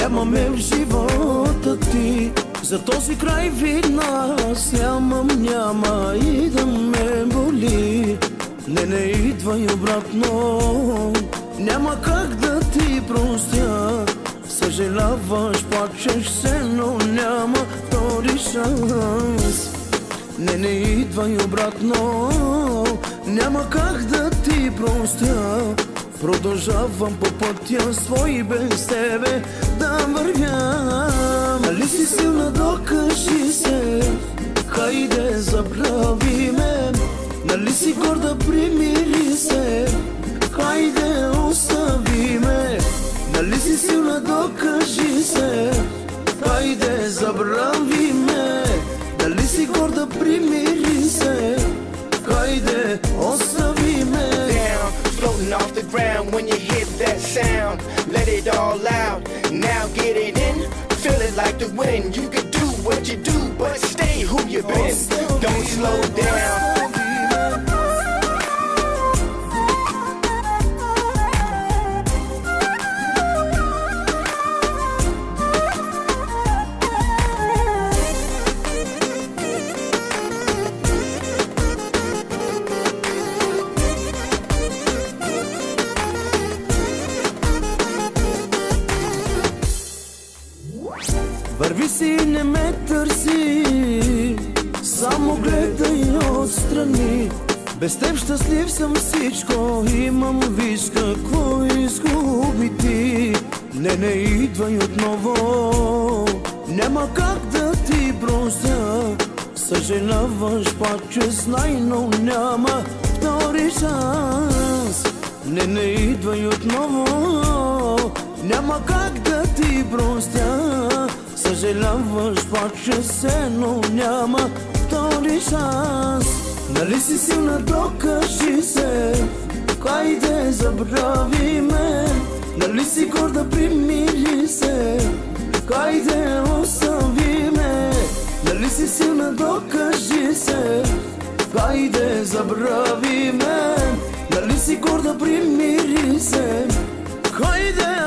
нямаме в живота ти. За този край видна аз няма и да ме боли. Не идвай обратно, няма как да ти простя. Съжаляваш, плачеш се, но няма втори шанс. Не идвай обратно, няма как да ти простя. Продължавам по пътя свой без тебе да вървя. Нали си силна, докажи се, хайде забрави ме. Нали си горда, примири се, хайде остави ме. Нали си силна, докажи се, хайде забрави ме. Нали си горда, примири се, хайде остави ме. Floating off the ground when you hear that sound. Let it all out, now get it in. Feel it like the wind. You can do what you do, but stay who you been. Don't slow down. Върви си, не ме търси, само гледай отстрани. Без теб щастлив съм, всичко имам, виж какво изгуби ти. Не идвай отново, няма как да ти простя. Съжаляваш, плачеш, знай, но няма втори шанс. Не идвай отново, няма как да ти простя. Съжаляваш, плачеш се, но няма втори шанс. Нали си силна, докажи се, хайде забрави ме. Нали си горда, примири се, хайде остави ме. Нали си силна, докажи се, хайде забрави ме. Нали си горда, примири се, хайде